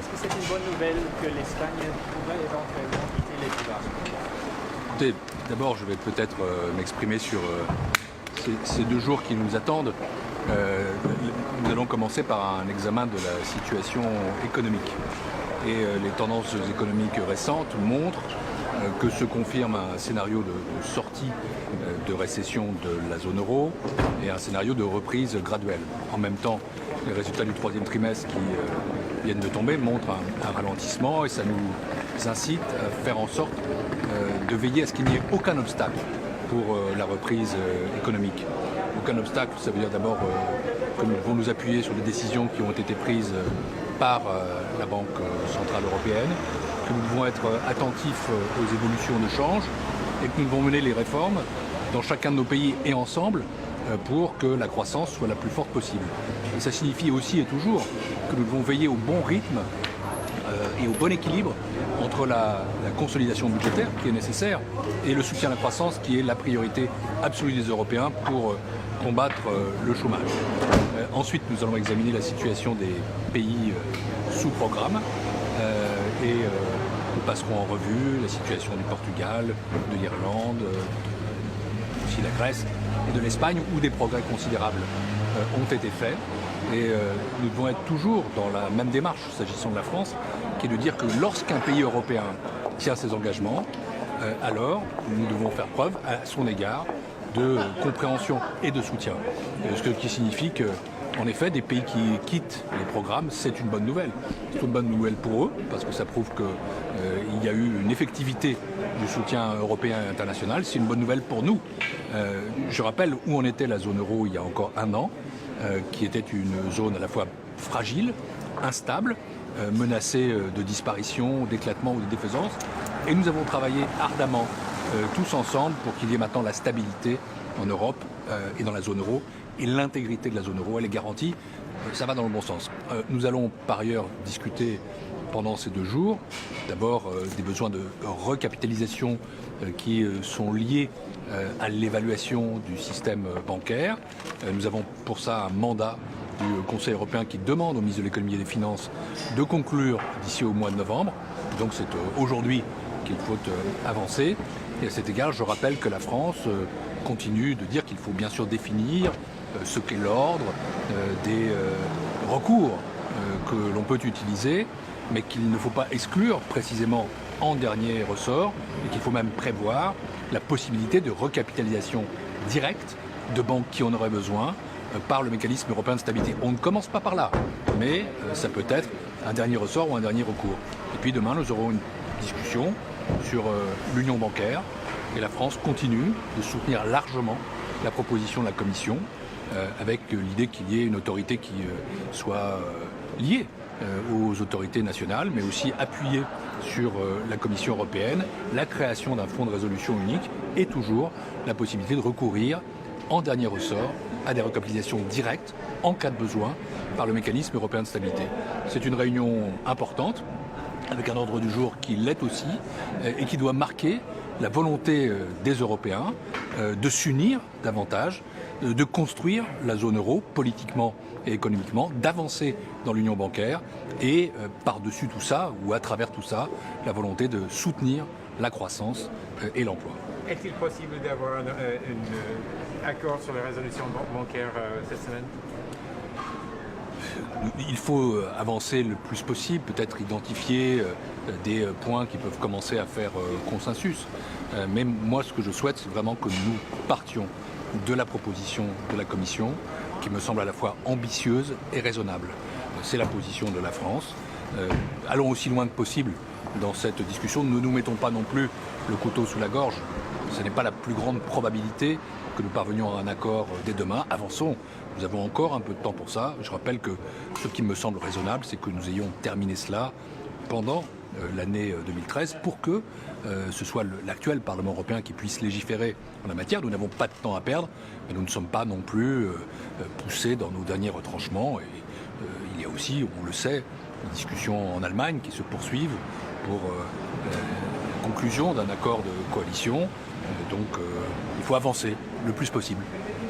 est-ce que c'est une bonne nouvelle que l'Espagne pourrait éventuellement quitter les Écoutez, d'abord, je vais peut-être m'exprimer sur ces 2 jours qui nous attendent. Nous allons commencer par un examen de la situation économique. Et les tendances économiques récentes montrent que se confirme un scénario de sortie de récession de la zone euro et un scénario de reprise graduelle. En même temps, les résultats du 3e trimestre qui viennent de tomber montrent un ralentissement et ça nous incite à faire en sorte de veiller à ce qu'il n'y ait aucun obstacle pour la reprise économique. Aucun obstacle, ça veut dire d'abord que nous devons nous appuyer sur les décisions qui ont été prises par la Banque centrale européenne, que nous devons être attentifs aux évolutions de change et que nous devons mener les réformes dans chacun de nos pays et ensemble pour que la croissance soit la plus forte possible. Et ça signifie aussi et toujours que nous devons veiller au bon rythme et au bon équilibre entre la consolidation budgétaire qui est nécessaire et le soutien à la croissance qui est la priorité absolue des Européens pour combattre le chômage. Ensuite, nous allons examiner la situation des pays sous programme et nous passerons en revue la situation du Portugal, de l'Irlande, aussi la Grèce et de l'Espagne où des progrès considérables ont été faits. Et nous devons être toujours dans la même démarche s'agissant de la France, qui est de dire que lorsqu'un pays européen tient ses engagements, alors nous devons faire preuve à son égard de compréhension et de soutien. Ce qui signifie que, en effet, des pays qui quittent les programmes, c'est une bonne nouvelle. C'est une bonne nouvelle pour eux, parce que ça prouve qu'il y a eu une effectivité du soutien européen et international. C'est une bonne nouvelle pour nous. Je rappelle où en était la zone euro il y a encore 1 an, qui était une zone à la fois fragile, instable, menacée de disparition, d'éclatement ou de défaisance. Et nous avons travaillé ardemment, tous ensemble, pour qu'il y ait maintenant la stabilité en Europe et dans la zone euro. Et l'intégrité de la zone euro, elle est garantie. Ça va dans le bon sens. Nous allons par ailleurs discuter pendant ces 2 jours, d'abord des besoins de recapitalisation qui sont liés à l'évaluation du système bancaire. Nous avons pour ça un mandat du Conseil européen qui demande au ministre de l'économie et des finances de conclure d'ici au mois de novembre. Donc c'est aujourd'hui qu'il faut avancer. Et à cet égard, je rappelle que la France continue de dire qu'il faut bien sûr définir ce qu'est l'ordre des recours que l'on peut utiliser, mais qu'il ne faut pas exclure précisément en dernier ressort et qu'il faut même prévoir la possibilité de recapitalisation directe de banques qui en auraient besoin par le mécanisme européen de stabilité. On ne commence pas par là, mais ça peut être un dernier ressort ou un dernier recours. Et puis demain, nous aurons une discussion sur l'union bancaire et la France continue de soutenir largement la proposition de la Commission avec l'idée qu'il y ait une autorité qui soit liée aux autorités nationales, mais aussi appuyée sur la Commission européenne, la création d'un fonds de résolution unique et toujours la possibilité de recourir en dernier ressort à des recapitalisations directes en cas de besoin par le mécanisme européen de stabilité. C'est une réunion importante avec un ordre du jour qui l'est aussi et qui doit marquer la volonté des Européens de s'unir davantage, de construire la zone euro politiquement et économiquement, d'avancer dans l'union bancaire et par-dessus tout ça, ou à travers tout ça, la volonté de soutenir la croissance et l'emploi. Est-il possible d'avoir un accord sur la résolution bancaire cette semaine? Il faut avancer le plus possible, peut-être identifier des points qui peuvent commencer à faire consensus. Mais moi, ce que je souhaite, c'est vraiment que nous partions de la proposition de la Commission, qui me semble à la fois ambitieuse et raisonnable. C'est la position de la France. Allons aussi loin que possible dans cette discussion. Ne nous mettons pas non plus le couteau sous la gorge. Ce n'est pas la plus grande probabilité que nous parvenions à un accord dès demain. Avançons. Nous avons encore un peu de temps pour ça. Je rappelle que ce qui me semble raisonnable, c'est que nous ayons terminé cela pendant l'année 2013 pour que ce soit l'actuel Parlement européen qui puisse légiférer en la matière. Nous n'avons pas de temps à perdre, mais nous ne sommes pas non plus poussés dans nos derniers retranchements. Et il y a aussi, on le sait, des discussions en Allemagne qui se poursuivent pour la conclusion d'un accord de coalition. Donc il faut avancer le plus possible.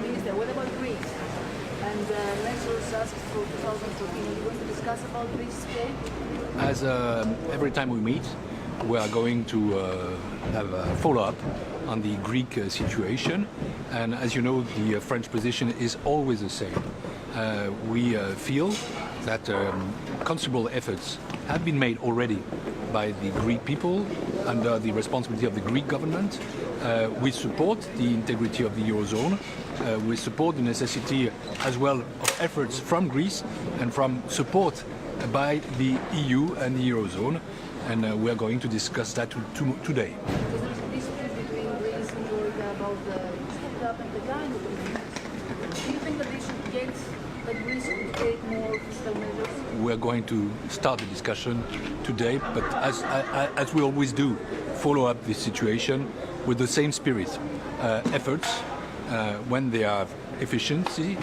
Minister, what about Greece? And measures asked for 2014. Are you going to discuss about Greece today? As every time we meet, we are going to have a follow-up on the Greek situation. And as you know, the French position is always the same. We feel that considerable efforts have been made already by the Greek people under the responsibility of the Greek government. We support the integrity of the Eurozone. We support the necessity as well of efforts from Greece and from support by the EU and the Eurozone. And we are going to discuss that today. Because there is a dispute between Greece and Georgia about the step-up and the kind of agreements. Do you think that they should get, that Greece should take more fiscal measures? We are going to start the discussion today, but as we always do, follow up this situation with the same spirit. Efforts, when they are efficiency,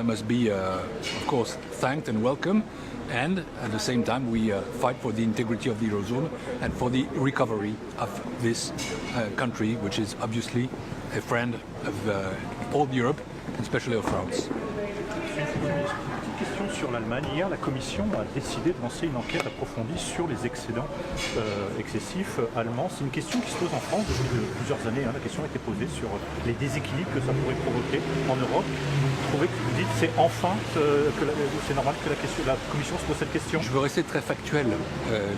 must be, of course, thanked and welcome. And at the same time, we fight for the integrity of the Eurozone and for the recovery of this country, which is obviously a friend of all Europe, especially of France. Une question sur l'Allemagne. Hier, la Commission a décidé de lancer une enquête approfondie sur les excédents excessifs allemands. C'est une question qui se pose en France depuis plusieurs années. La question a été posée sur les déséquilibres que ça pourrait provoquer en Europe. Vous trouvez que vous dites c'est enfin c'est normal que la Commission se pose cette question? Je veux rester très factuel.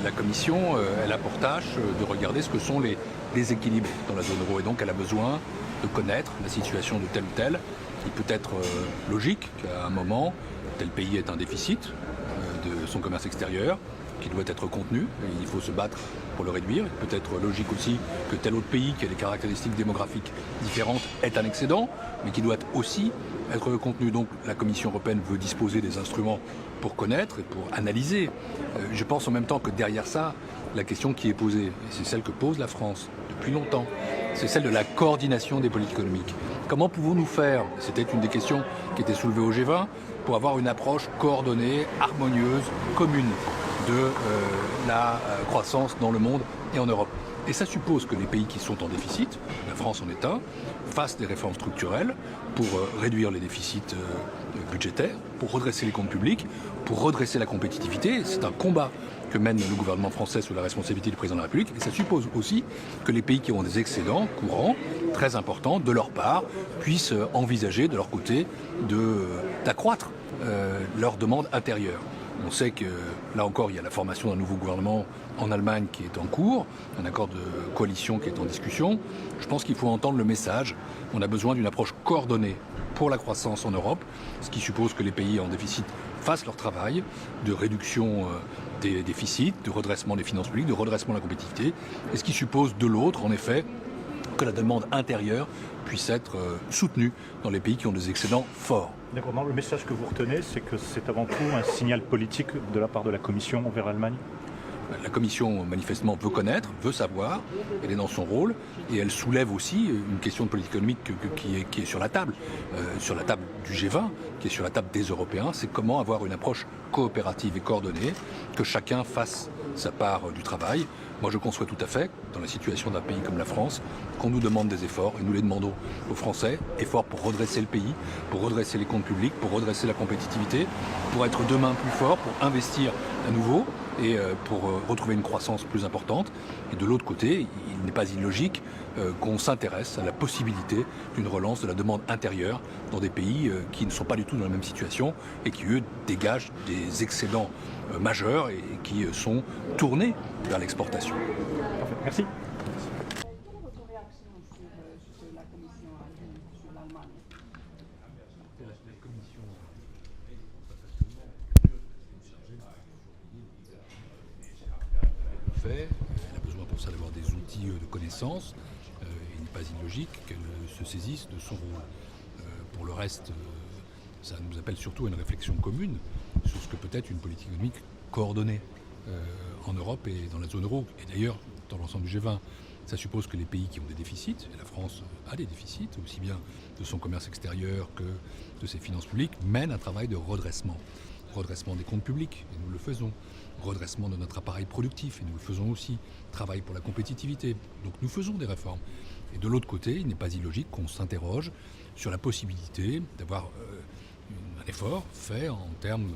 La Commission, elle a pour tâche de regarder ce que sont les déséquilibres dans la zone euro. Et donc, elle a besoin de connaître la situation de tel ou tel. Il peut être logique qu'à un moment, tel pays ait un déficit de son commerce extérieur qui doit être contenu et il faut se battre pour le réduire. Il peut être logique aussi que tel autre pays qui a des caractéristiques démographiques différentes ait un excédent, mais qui doit aussi être contenu. Donc la Commission européenne veut disposer des instruments pour connaître et pour analyser. Je pense en même temps que derrière ça, la question qui est posée, et c'est celle que pose la France depuis longtemps, c'est celle de la coordination des politiques économiques. Comment pouvons-nous faire, c'était une des questions qui était soulevée au G20, pour avoir une approche coordonnée, harmonieuse, commune de la croissance dans le monde et en Europe. Et ça suppose que les pays qui sont en déficit, la France en est un, fassent des réformes structurelles pour réduire les déficits budgétaires, pour redresser les comptes publics, pour redresser la compétitivité. C'est un combat que mène le gouvernement français sous la responsabilité du président de la République. Et ça suppose aussi que les pays qui ont des excédents courants très importants de leur part puissent envisager de leur côté d'accroître leur demande intérieure. On sait que là encore il y a la formation d'un nouveau gouvernement en Allemagne qui est en cours, un accord de coalition qui est en discussion. Je pense qu'il faut entendre le message. On a besoin d'une approche coordonnée pour la croissance en Europe, ce qui suppose que les pays en déficit fassent leur travail de réduction des déficits, de redressement des finances publiques, de redressement de la compétitivité, et ce qui suppose de l'autre, en effet, que la demande intérieure puisse être soutenue dans les pays qui ont des excédents forts. D'accord. Le message que vous retenez, c'est que c'est avant tout un signal politique de la part de la Commission envers l'Allemagne? La Commission, manifestement, veut connaître, veut savoir, elle est dans son rôle, et elle soulève aussi une question de politique économique qui est sur la table du G20, qui est sur la table des Européens, c'est comment avoir une approche coopérative et coordonnée, que chacun fasse sa part du travail. Moi, je conçois tout à fait, dans la situation d'un pays comme la France, qu'on nous demande des efforts, et nous les demandons aux Français, efforts pour redresser le pays, pour redresser les comptes publics, pour redresser la compétitivité, pour être demain plus fort, pour investir à nouveau, et pour retrouver une croissance plus importante. Et de l'autre côté, il n'est pas illogique qu'on s'intéresse à la possibilité d'une relance de la demande intérieure dans des pays qui ne sont pas du tout dans la même situation et qui, eux, dégagent des excédents majeurs et qui sont tournés vers l'exportation. Parfait. Merci. Quelle est votre réaction sur la Commission sur l'Allemagne? Elle a besoin pour ça d'avoir des outils de connaissance. Il n'est pas illogique qu'elle se saisisse de son rôle. Pour le reste, ça nous appelle surtout à une réflexion commune sur ce que peut être une politique économique coordonnée en Europe et dans la zone euro. Et d'ailleurs, dans l'ensemble du G20, ça suppose que les pays qui ont des déficits, et la France a des déficits, aussi bien de son commerce extérieur que de ses finances publiques, mènent un travail de redressement. Redressement des comptes publics, et nous le faisons. Redressement de notre appareil productif, et nous le faisons aussi. Travail pour la compétitivité, donc nous faisons des réformes. Et de l'autre côté, il n'est pas illogique qu'on s'interroge sur la possibilité d'avoir un effort fait en termes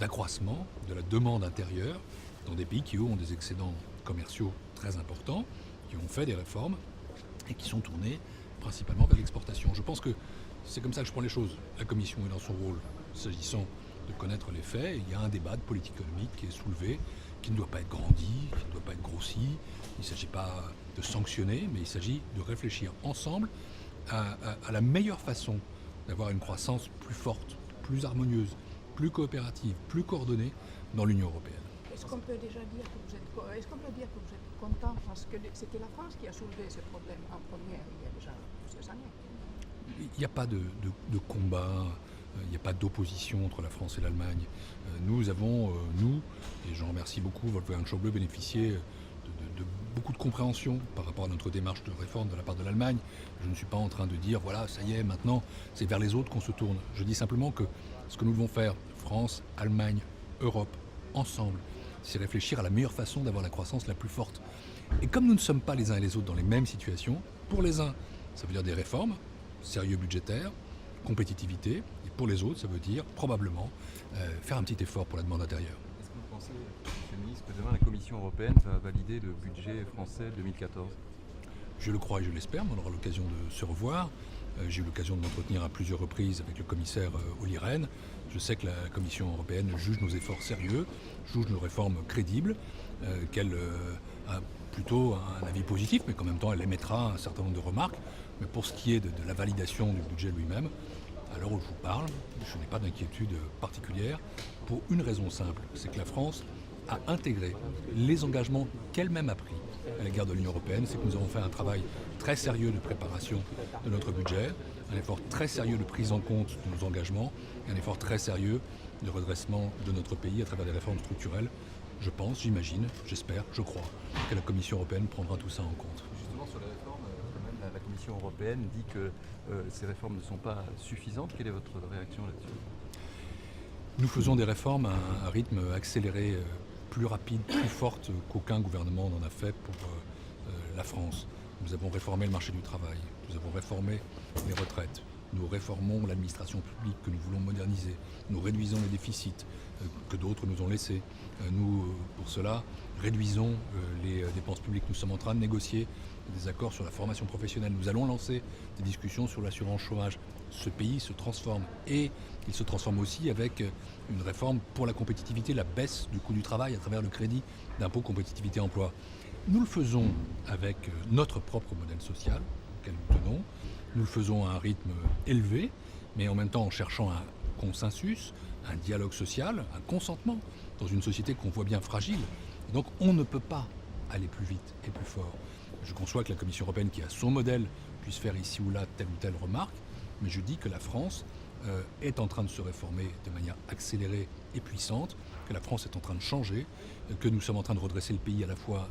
d'accroissement de la demande intérieure dans des pays qui, eux, ont des excédents commerciaux très importants, qui ont fait des réformes et qui sont tournés principalement vers l'exportation. Je pense que c'est comme ça que je prends les choses. La Commission est dans son rôle, s'agissant de connaître les faits. Il y a un débat de politique économique qui est soulevé, qui ne doit pas être grandi, qui ne doit pas être grossi. Il ne s'agit pas de sanctionner, mais il s'agit de réfléchir ensemble à la meilleure façon d'avoir une croissance plus forte, plus harmonieuse, plus coopérative, plus coordonnée dans l'Union européenne. Est-ce qu'on peut déjà dire que vous êtes, content parce que c'était la France qui a soulevé ce problème en première il y a déjà plusieurs années? Il n'y a pas de combat, il n'y a pas d'opposition entre la France et l'Allemagne. Nous avons, et j'en remercie beaucoup, Wolfgang Schäuble, bénéficié de beaucoup de compréhension par rapport à notre démarche de réforme de la part de l'Allemagne. Je ne suis pas en train de dire, voilà, ça y est, maintenant, c'est vers les autres qu'on se tourne. Je dis simplement que ce que nous devons faire, France, Allemagne, Europe, ensemble, c'est réfléchir à la meilleure façon d'avoir la croissance la plus forte. Et comme nous ne sommes pas les uns et les autres dans les mêmes situations, pour les uns, ça veut dire des réformes, sérieux budgétaire, compétitivité, et pour les autres, ça veut dire probablement faire un petit effort pour la demande intérieure. Est-ce que vous pensez, Monsieur le ministre, que demain la Commission européenne va valider le budget français 2014 ? Je le crois et je l'espère, mais on aura l'occasion de se revoir. J'ai eu l'occasion de m'entretenir à plusieurs reprises avec le commissaire Olli Rehn. Je sais que la Commission européenne juge nos efforts sérieux, juge nos réformes crédibles, qu'elle a plutôt un avis positif, mais qu'en même temps elle émettra un certain nombre de remarques. Mais pour ce qui est de la validation du budget lui-même, à l'heure où je vous parle, je n'ai pas d'inquiétude particulière, pour une raison simple, c'est que la France a intégré les engagements qu'elle-même a pris à l'égard de l'Union européenne. C'est que nous avons fait un travail très sérieux de préparation de notre budget, un effort très sérieux de prise en compte de nos engagements, et un effort très sérieux de redressement de notre pays à travers des réformes structurelles. Je pense, j'imagine, j'espère, je crois que la Commission européenne prendra tout ça en compte. Justement, sur les réformes, quand même, la Commission européenne dit que ces réformes ne sont pas suffisantes. Quelle est votre réaction là-dessus ? Nous faisons des réformes à un rythme accéléré, plus rapide, plus forte qu'aucun gouvernement n'en a fait pour la France. Nous avons réformé le marché du travail, nous avons réformé les retraites, nous réformons l'administration publique que nous voulons moderniser, nous réduisons les déficits que d'autres nous ont laissés. Nous, pour cela, réduisons les dépenses publiques. Nous sommes en train de négocier des accords sur la formation professionnelle. Nous allons lancer des discussions sur l'assurance chômage. Ce pays se transforme et il se transforme aussi avec une réforme pour la compétitivité, la baisse du coût du travail à travers le crédit d'impôt compétitivité emploi. Nous le faisons avec notre propre modèle social auquel nous tenons. Nous le faisons à un rythme élevé, mais en même temps en cherchant un consensus, un dialogue social, un consentement dans une société qu'on voit bien fragile. Et donc on ne peut pas aller plus vite et plus fort. Je conçois que la Commission européenne, qui a son modèle, puisse faire ici ou là telle ou telle remarque, mais je dis que la France est en train de se réformer de manière accélérée et puissante, que la France est en train de changer, que nous sommes en train de redresser le pays à la fois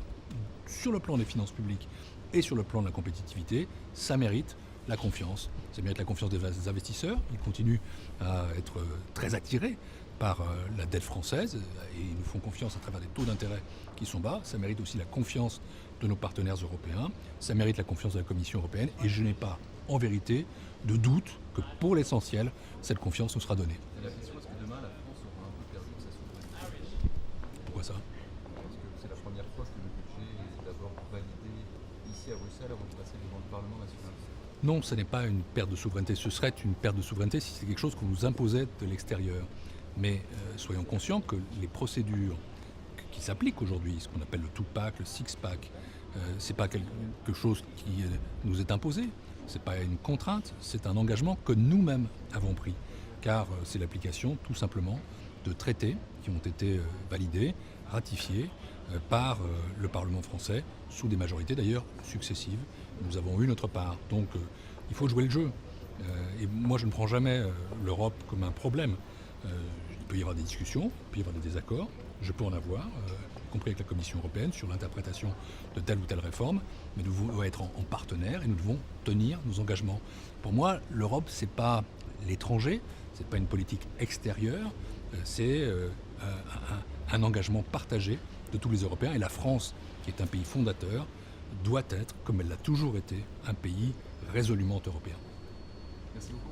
sur le plan des finances publiques et sur le plan de la compétitivité. Ça mérite la confiance. Ça mérite la confiance des investisseurs. Ils continuent à être très attirés par la dette française et ils nous font confiance à travers des taux d'intérêt qui sont bas. Ça mérite aussi la confiance de nos partenaires européens. Ça mérite la confiance de la Commission européenne et je n'ai pas, en vérité, de doute que pour l'essentiel, cette confiance nous sera donnée. Et la question, est-ce que demain la France aura un peu perdu de sa souveraineté ? Pourquoi ça ? Parce que c'est la première fois que le budget est d'abord validé ici à Bruxelles avant de passer devant le Parlement national. Non, ce n'est pas une perte de souveraineté. Ce serait une perte de souveraineté si c'est quelque chose qu'on nous imposait de l'extérieur. Mais soyons conscients que les procédures qui s'appliquent aujourd'hui, ce qu'on appelle le two-pack, le six-pack, ce n'est pas quelque chose qui nous est imposé. Ce n'est pas une contrainte, c'est un engagement que nous-mêmes avons pris. Car c'est l'application, tout simplement, de traités qui ont été validés, ratifiés par le Parlement français, sous des majorités d'ailleurs successives. Nous avons eu notre part. Donc il faut jouer le jeu. Et moi je ne prends jamais l'Europe comme un problème. Il peut y avoir des discussions, il peut y avoir des désaccords. Je peux en avoir, y compris avec la Commission européenne, sur l'interprétation de telle ou telle réforme. Mais nous devons être en partenaire et nous devons tenir nos engagements. Pour moi, l'Europe, ce n'est pas l'étranger, ce n'est pas une politique extérieure, c'est un engagement partagé de tous les Européens. Et la France, qui est un pays fondateur, doit être, comme elle l'a toujours été, un pays résolument européen. Merci beaucoup.